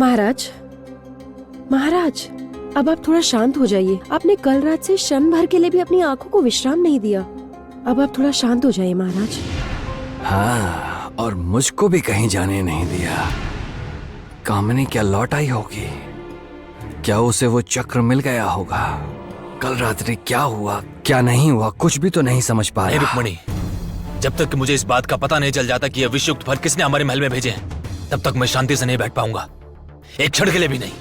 महाराज, महाराज, अब आप थोड़ा शांत हो जाइए। आपने कल रात से क्षण भर के लिए भी अपनी आंखों को विश्राम नहीं दिया। अब आप थोड़ा शांत हो जाइए महाराज। हाँ, और मुझको भी कहीं जाने नहीं दिया। कामिनी क्या लौट आई होगी? क्या उसे वो चक्र मिल गया होगा? कल रात्रि क्या हुआ क्या नहीं हुआ कुछ भी तो नहीं समझ पा रहा। रुक्मणी, जब तक कि मुझे इस बात का पता नहीं चल जाता कि यह विषयुक्त फल किसने हमारे महल में भेजे हैं, तब तक मैं शांति से नहीं बैठ पाऊंगा, एक क्षण के लिए भी नहीं।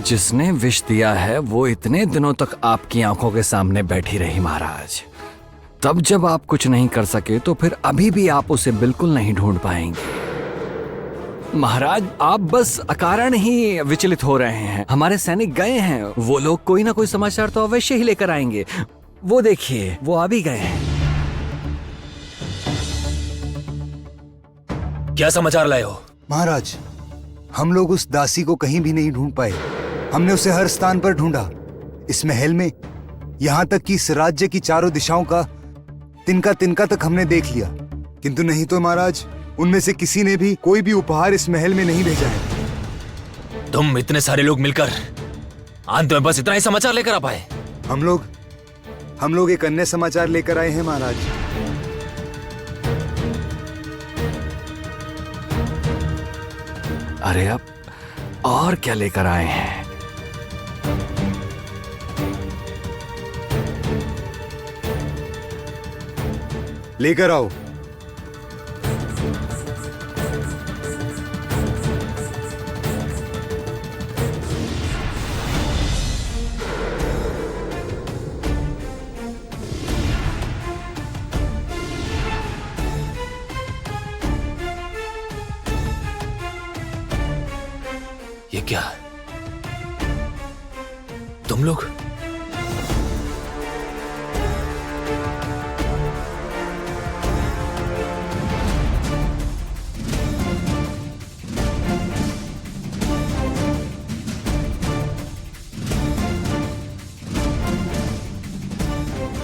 जिसने विष दिया है वो इतने दिनों तक आपकी आंखों के सामने बैठी रही महाराज। तब जब आप कुछ नहीं कर सके तो फिर अभी भी आप उसे बिल्कुल नहीं ढूंढ पाएंगे। महाराज, आप बस अकारण ही विचलित हो रहे हैं। हमारे सैनिक गए हैं, वो लोग कोई ना कोई समाचार तो अवश्य ही लेकर आएंगे। वो देखिए, वो आ भी गए हैं। क्या समाचार लाए हो? महाराज, हम लोग उस दासी को कहीं भी नहीं ढूंढ पाए। हमने उसे हर स्थान पर ढूंढा, इस महल में, यहाँ तक कि इस राज्य की चारों दिशाओं का तिनका तिनका तक हमने देख लिया, किंतु नहीं तो महाराज, उनमें से किसी ने भी कोई भी उपहार इस महल में नहीं भेजा है। तुम इतने सारे लोग मिलकर अंत में बस इतना ही समाचार लेकर आ पाए? हम लोग एक अन्य समाचार लेकर आए हैं महाराज। अरे अब और क्या लेकर आए हैं? लेकर आओ। ये क्या? तुम लोग?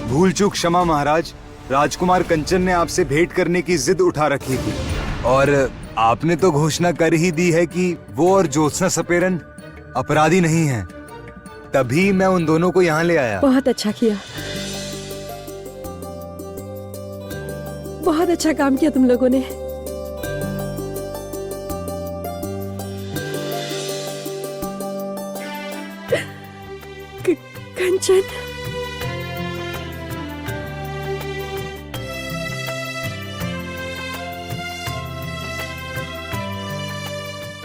भूल चूक क्षमा महाराज। राजकुमार कंचन ने आपसे भेंट करने की जिद उठा रखी थी और आपने तो घोषणा कर ही दी है कि वो और ज्योत्सना सपेरन अपराधी नहीं हैं। तभी मैं उन दोनों को यहाँ ले आया। बहुत अच्छा किया, बहुत अच्छा काम किया तुम लोगों ने। कंचन,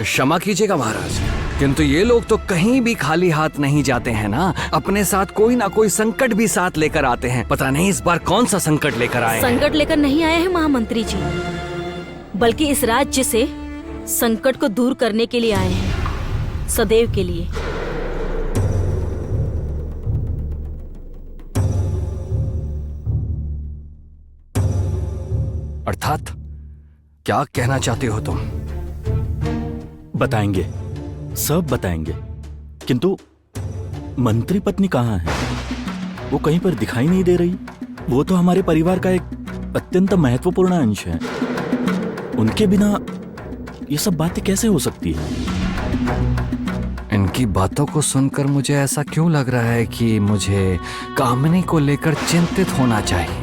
क्षमा कीजिएगा महाराज, किंतु ये लोग तो कहीं भी खाली हाथ नहीं जाते हैं ना। अपने साथ कोई ना कोई संकट भी साथ लेकर आते हैं। पता नहीं इस बार कौन सा संकट लेकर आए हैं। संकट लेकर नहीं आए हैं महामंत्री जी, बल्कि इस राज्य से संकट को दूर करने के लिए आए हैं, सदैव के लिए। अर्थात क्या कहना चाहते हो तुम? बताएंगे, सब बताएंगे, किंतु मंत्री पत्नी कहाँ है? वो कहीं पर दिखाई नहीं दे रही। वो तो हमारे परिवार का एक अत्यंत महत्वपूर्ण अंश है। उनके बिना ये सब बातें कैसे हो सकती है? इनकी बातों को सुनकर मुझे ऐसा क्यों लग रहा है कि मुझे कामिनी को लेकर चिंतित होना चाहिए।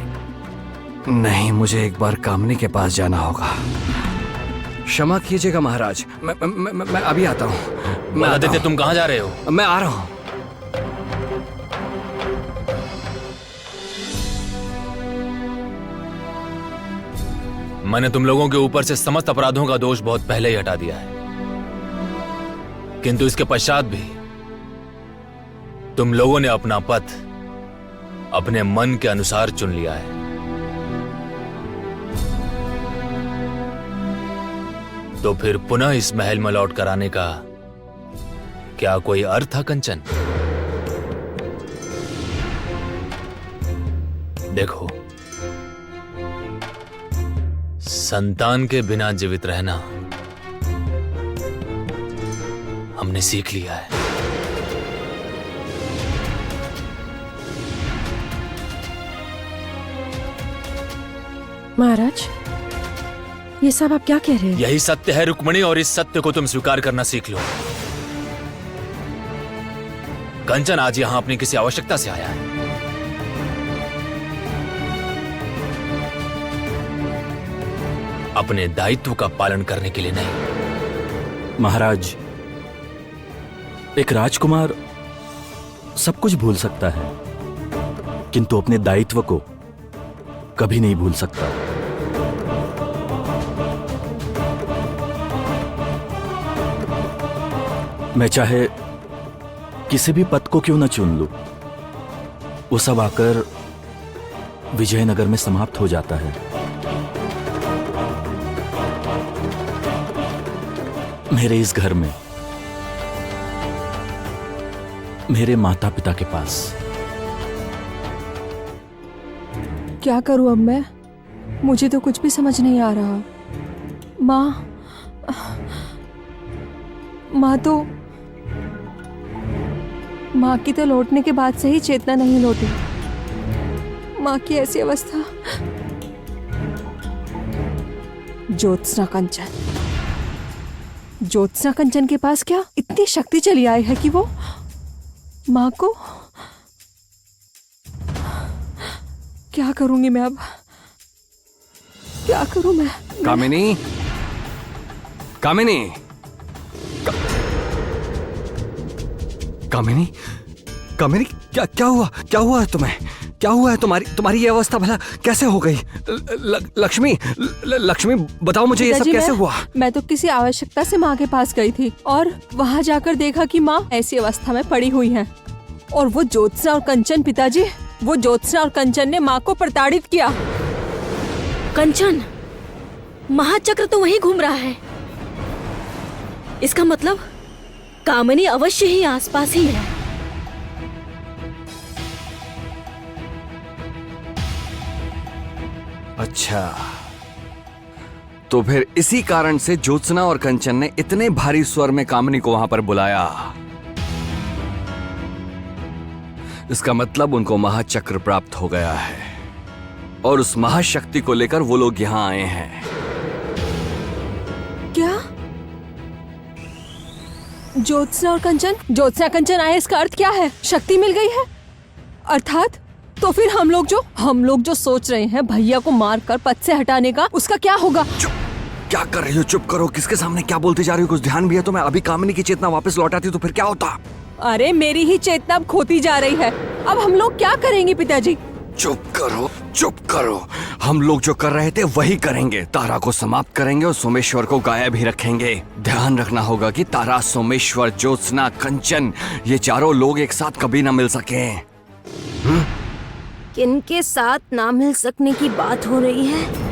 नहीं, मुझे एक बार कामिनी के पास जाना होगा। क्षमा कीजिएगा महाराज, मैं अभी आता हूँ। मैं आदित्य, तुम कहाँ जा रहे हो? मैं आ रहा हूँ। मैंने तुम लोगों के ऊपर से समस्त अपराधों का दोष बहुत पहले ही हटा दिया है, किंतु इसके पश्चात भी तुम लोगों ने अपना पथ अपने मन के अनुसार चुन लिया है। तो फिर पुनः इस महल में लौट कर आने का क्या कोई अर्थ था कंचन? देखो, संतान के बिना जीवित रहना हमने सीख लिया है। महाराज, ये सब आप क्या कह रहे हैं? यही सत्य है रुक्मणी, और इस सत्य को तुम स्वीकार करना सीख लो। कंचन आज यहां अपनी किसी आवश्यकता से आया है। अपने दायित्व का पालन करने के लिए नहीं। महाराज, एक राजकुमार सब कुछ भूल सकता है, किंतु अपने दायित्व को कभी नहीं भूल सकता। मैं चाहे किसी भी पद को क्यों न चुन लूं, वो सब आकर विजयनगर में समाप्त हो जाता है। मेरे इस घर में, मेरे माता पिता के पास। क्या करूं अब मैं? मुझे तो कुछ भी समझ नहीं आ रहा। माँ की तो लौटने के बाद से ही चेतना नहीं लौटी। माँ की ऐसी अवस्था। ज्योत्सना कंचन के पास क्या इतनी शक्ति चली आई है कि वो माँ को। क्या करूंगी मैं अब? क्या करूं मैं? कामिनी, कामिनी, कामिनी, कामिनी, क्या हुआ? क्या हुआ है तुम्हें? क्या हुआ है? तुम्हारी ये अवस्था भला कैसे हो गई? लक्ष्मी, लक्ष्मी बताओ मुझे ये सब कैसे हुआ? मैं तो किसी आवश्यकता से माँ के पास गई थी और वहाँ जाकर देखा कि माँ ऐसी अवस्था में पड़ी हुई है। और वो ज्योत्सना और कंचन, पिताजी, वो ज्योत्सना और कंचन ने माँ को प्रताड़ित किया। कंचन, महाचक्र तो वहीं घूम रहा है। इसका मतलब कामिनी अवश्य ही आसपास ही है। अच्छा, तो फिर इसी कारण से ज्योत्सना और कंचन ने इतने भारी स्वर में कामिनी को वहां पर बुलाया। इसका मतलब उनको महाचक्र प्राप्त हो गया है और उस महाशक्ति को लेकर वो लोग यहां आए हैं। क्या? ज्योत्सना कंचन आए, इसका अर्थ क्या है? शक्ति मिल गई है अर्थात? तो फिर हम लोग जो सोच रहे हैं भैया को मारकर पद से हटाने का, उसका क्या होगा? चुप! क्या कर रही हो? चुप करो। किसके सामने क्या बोलते जा रही हो? कुछ ध्यान भी है तो मैं अभी कामिनी की चेतना वापस लौटाती तो फिर क्या होता? अरे मेरी ही चेतना अब खोती जा रही है। अब हम लोग क्या करेंगे पिताजी? चुप करो, चुप करो। हम लोग जो कर रहे थे वही करेंगे। तारा को समाप्त करेंगे और सोमेश्वर को गायब ही रखेंगे। ध्यान रखना होगा कि तारा, सोमेश्वर, ज्योत्सना, कंचन, ये चारों लोग एक साथ कभी ना मिल सके। किनके साथ ना मिल सकने की बात हो रही है?